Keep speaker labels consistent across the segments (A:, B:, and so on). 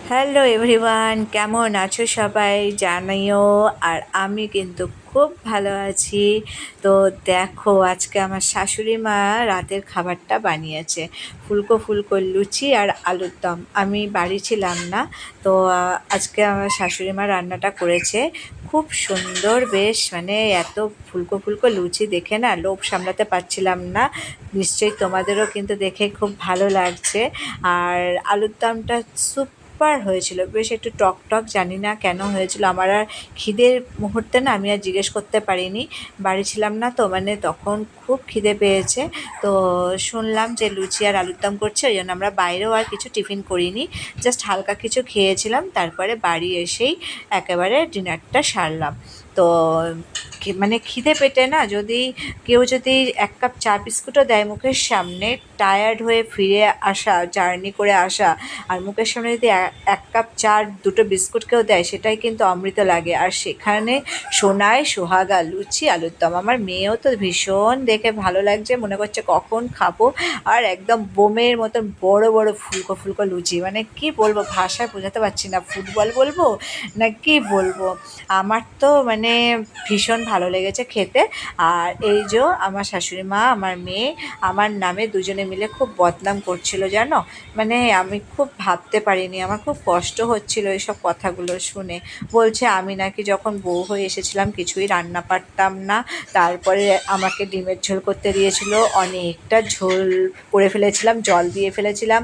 A: Hello everyone, কেমন আছো সবাই জানিও। আর আমি কিন্তু খুব ভালো আছি। তো দেখো, আজকে আমার শাশুড়ি মা রাতের খাবারটা বানিয়েছে ফুলকো ফুলকো লুচি আর আলুর দম। আমি বাড়ি ছিলাম না, তো আজকে আমার শাশুড়ি মা রান্নাটা করেছে খুব সুন্দর, বেশ মানে এত ফুলকো ফুলকো লুচি দেখে না লোভ সামলাতে পারছিলাম না। নিশ্চয়ই তোমাদেরও কিন্তু দেখে খুব ভালো লাগছে। আর আলুর দমটা সুপার হয়েছিল, বেশ একটু টক টক, জানি না কেন হয়েছিল। আমার আর খিদের মুহূর্তে না আমি আর জিজ্ঞেস করতে পারিনি, বাড়ি ছিলাম না তো, মানে তখন খুব খিদে পেয়েছে। তো শুনলাম যে লুচি আর আলুর দম করছে, ওই জন্য আমরা বাইরেও আর কিছু টিফিন করিনি, জাস্ট হালকা কিছু খেয়েছিলাম। তারপরে বাড়ি এসেই একেবারে ডিনারটা সারলাম। তো মানে খিদে পেটে না, যদি কেউ যদি এক কাপ চা বিস্কুটও দেয় মুখের সামনে, টায়ার্ড হয়ে ফিরে আসা, জার্নি করে আসা, আর মুখের সামনে যদি এক কাপ চা দুটো বিস্কুট কেউ দেয়, সেটাই কিন্তু অমৃত লাগে। আর সেখানে সোনায় সোহাগা লুচি আলুর দম। আমার মেয়েও তো ভীষণ দেখে ভালো লাগছে, মনে করছে কখন খাবো। আর একদম বোমের মতন বড় বড় ফুলকো ফুলকো লুচি, মানে কি বলবো, ভাষায় বোঝাতে পারছি না, ফুটবল বলবো না কি বলবো। আমার তো মানে ভীষণ ভালো লেগেছে খেতে। আর এই যে আমার শাশুড়ি মা, আমার মেয়ে আমার নামে দুজনে মিলে খুব বদনাম করছিল জানো। মানে আমি খুব ভাবতে পারিনি, আমার খুব কষ্ট হচ্ছিল এইসব কথাগুলো শুনে। বলছে আমি নাকি যখন বউ হয়ে এসেছিলাম কিছুই রান্না পারতাম না, তারপরে আমাকে ডিমের ঝোল করতে দিয়েছিল, অনেকটা ঝোল করে ফেলেছিলাম, জল দিয়ে ফেলেছিলাম,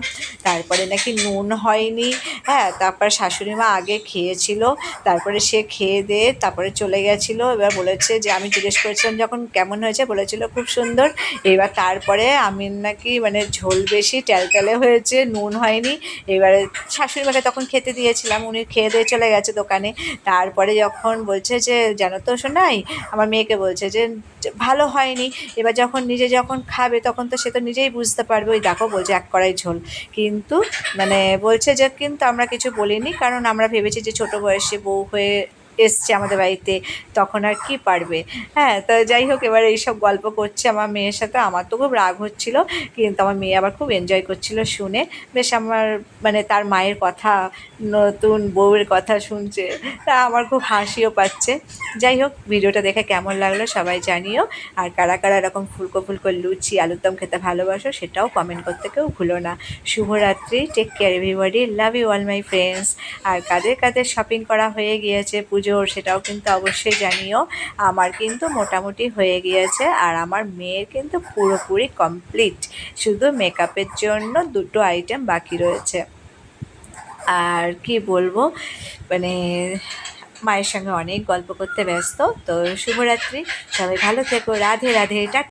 A: তারপরে নাকি নুন হয়নি। হ্যাঁ, তারপর শাশুড়ি মা আগে খেয়েছিল, তারপরে সে খেয়ে দিয়ে তারপরে চলে গেছিলো। এবার বলেছে যে আমি জিজ্ঞেস করেছিলাম যখন কেমন হয়েছে, বলেছিল খুব সুন্দর। এবার তারপরে আমি নাকি মানে ঝোল বেশি, ট্যালট্যালে হয়েছে, নুন হয়নি। এবারে শাশুড়ি মাকে তখন খেতে দিয়েছিলাম, উনি খেয়ে দিয়ে চলে গেছে দোকানে। তারপরে যখন বলছে যে জানো তো শোনাই, আমার মেয়েকে বলছে যে ভালো হয়নি। এবার যখন নিজে যখন খাবে তখন তো সে তো নিজেই বুঝতে পারবে। ওই দেখো বলছে এক কড়াই ঝোল, কিন্তু মানে বলছে যে কিন্তু আমরা কিছু বলিনি, কারণ আমরা ভেবেছি যে ছোটো বয়সে বউ হয়ে এসছে আমাদের বাড়িতে, তখন আর কি পারবে। হ্যাঁ, তো যাই হোক, এবার এইসব গল্প করছে আমার মেয়ের সাথে। আমার তো খুব রাগ হচ্ছিল, কিন্তু আমার মেয়ে আবার খুব এনজয় করছিল শুনে। বেশ আমার মানে তার মায়ের কথা, নতুন বউয়ের কথা শুনছে, তা আমার খুব হাসিও পাচ্ছে। যাই হোক, ভিডিওটা দেখে কেমন লাগলো সবাই জানিও। আর কারা কারা এরকম ফুলকো ফুলকো লুচি আলুর দম খেতে ভালোবাসো, সেটাও কমেন্ট করতে কেউ ভুলো না। শুভরাত্রি, take care everybody, love you all my friends. আর কাদের কাদের শপিং করা হয়ে গিয়েছে পুজোর, সেটাও কিন্তু অবশ্যই জানিও। আমার কিন্তু মোটামুটি হয়ে গিয়েছে, আর আমার মেয়ের কিন্তু পুরোপুরি কমপ্লিট, শুধু মেকআপের জন্য দুটো আইটেম বাকি রয়েছে। আর কি বলবো, মানে মায়ের সঙ্গে অনেক গল্প করতে ব্যস্ত। তো শুভরাত্রি, সবাই ভালো থেকো, রাধে রাধে, টাটা।